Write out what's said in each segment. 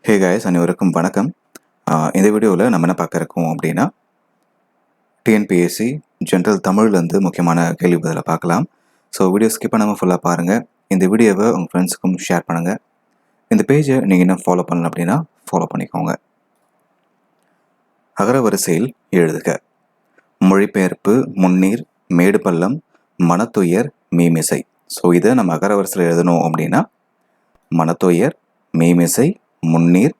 Hey guys, அனைவருக்கும் வணக்கம். இந்த வீடியோவில் நம்ம என்ன பார்க்க இருக்கோம் அப்படின்னா, டிஎன்பிஎஸ்சி ஜென்ரல் தமிழ்லேருந்து முக்கியமான கேள்வி பதிலை பார்க்கலாம். ஸோ வீடியோ ஸ்கிப் பண்ணாமல் ஃபுல்லாக பாருங்கள். இந்த வீடியோவை உங்கள் ஃப்ரெண்ட்ஸுக்கும் ஷேர் பண்ணுங்கள். இந்த பேஜை நீங்கள் இன்னும் ஃபாலோ பண்ணல அப்படின்னா ஃபாலோ பண்ணிக்கோங்க. அகரவரிசையில் எழுதுக. மொழிபெயர்ப்பு, முன்னீர், மேடு பள்ளம், மனத்துயர், மீமிசை. ஸோ இதை நம்ம அகரவரிசையில் எழுதணும் அப்படின்னா மனத்துயர், மீமிசை, முன்னீர்,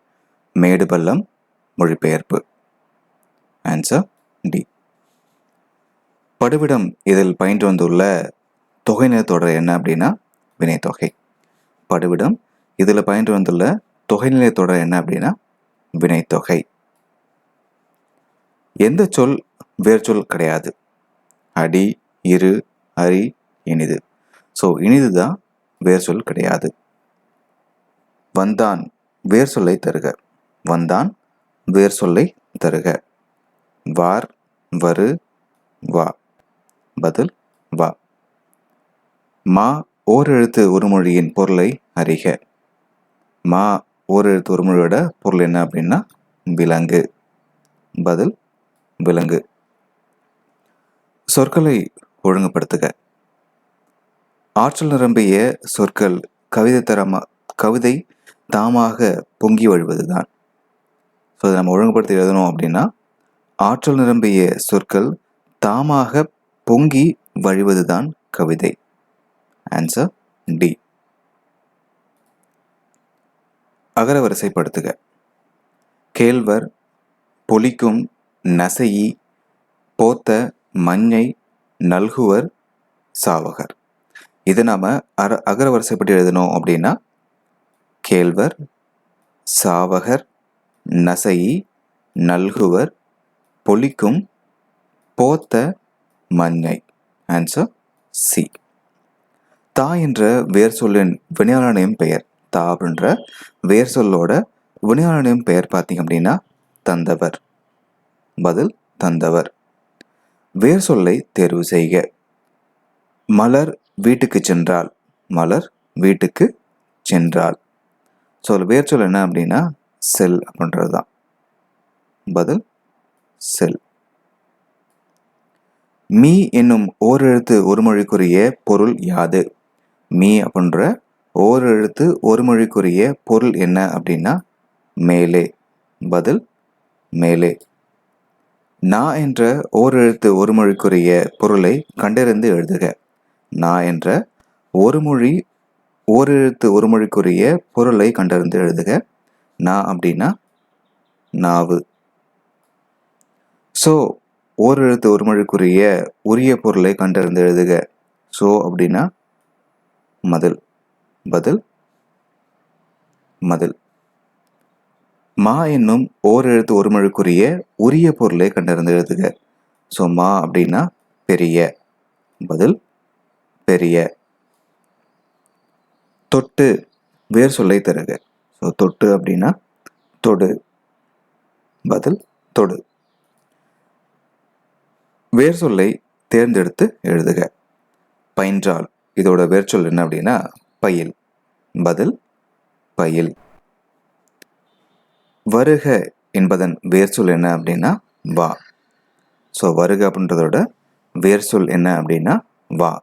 மேடு பள்ளம், மொழிபெயர்ப்பு. Answer D. படுவிடம் இதில் பயின்று வந்துள்ள தொகைநிலை தொடர் என்ன அப்படின்னா வினைத்தொகை. படுவிடம் இதில் பயின்று வந்துள்ள தொகைநிலை தொடர் என்ன அப்படின்னா வினைத்தொகை. எந்த சொல் வேர்ச்சொல் கிடையாது? அடி, இரு, அரி, இனிது. ஸோ இனிது தான் வேர்ச்சொல் கிடையாது. வந்தான் வேர் சொல்லை தருக. வந்தான் வேர் சொல்லை தருக. வார், வரு, வா. பதில் வா. மா ஓரெழுத்து ஒருமொழியின் பொருளை அறிக. மா ஓரெழுத்து ஒருமொழியோட பொருள் என்ன அப்படின்னா விலங்கு. பதில் விலங்கு. சொற்களை ஒழுங்குபடுத்துக. ஆற்றல் நிரம்பிய சொற்கள் கவிதை தாமாக பொங்கி வழிவதுதான். ஸோ இதை நம்ம ஒழுங்குபடுத்தி எழுதணும் அப்படின்னா ஆற்றல் நிரம்பிய சொற்கள் தாமாக பொங்கி வழிவதுதான் கவிதை. Answer D. அகரவரிசைப்படுத்துக. கேழ்வர், பொலிக்கும், நசையி, போத்த, மஞ்சை, நல்குவர், சாவகர். இதை நாம் அகரவரிசைப்பட்டு எழுதணும் அப்படின்னா கேழ்வர், சாவகர், நசையி, நல்குவர், பொலிக்கும், போத்த, மஞ்சை. Answer C. தா என்ற வேர் சொல்லின் வினையாளனின் பெயர். தா அப்படின்ற வேர் சொல்லோட வினையாளனின் பெயர் பார்த்தீங்க அப்படின்னா தந்தவர். பதில் தந்தவர். வேர் சொல்லை தேர்வு செய்க. மலர் வீட்டுக்கு சென்றாள். மலர் வீட்டுக்கு சென்றாள். ஸோ வேர் சொல் என்ன அப்படின்னா செல் அப்படின்றது தான். பதில் செல். மீ என்னும் ஓரெழுத்து ஒருமொழிக்குரிய பொருள் யாது? மீ அப்படின்ற ஓரெழுத்து ஒருமொழிக்குரிய பொருள் என்ன அப்படின்னா மேலே. பதில் மேலே. நா என்ற ஓரெழுத்து ஒருமொழிக்குரிய பொருளை கண்டறிந்து எழுதுக. நா என்ற ஓரெழுத்து ஒருமொழிக்குரிய பொருளை கண்டறிந்து எழுதுக. நா அப்படின்னா நாவு. சோ ஓரெழுத்து ஒருமொழிக்குரிய உரிய பொருளை கண்டறிந்து எழுதுக. சோ அப்படின்னா மதில். பதில் மதில். மா என்னும் ஓரெழுத்து ஒருமொழிக்குரிய உரிய பொருளை கண்டறிந்து எழுதுக. ஸோ மா அப்படின்னா பெரிய. பதில் பெரிய. தொட்டு வேர் சொல்லை தருக. ஸோ தொட்டு அப்படின்னா தொடு. பதில் தொடு. வேர் சொல்லை தேர்ந்தெடுத்து எழுதுக. பயின்றால் இதோட வேர் சொல் என்ன அப்படின்னா பயில். பதில் பயில். வருக என்பதன் வேர் சொல் என்ன அப்படின்னா வா. ஸோ வருக அப்படின்றதோட வேர் சொல் என்ன அப்படின்னா வா.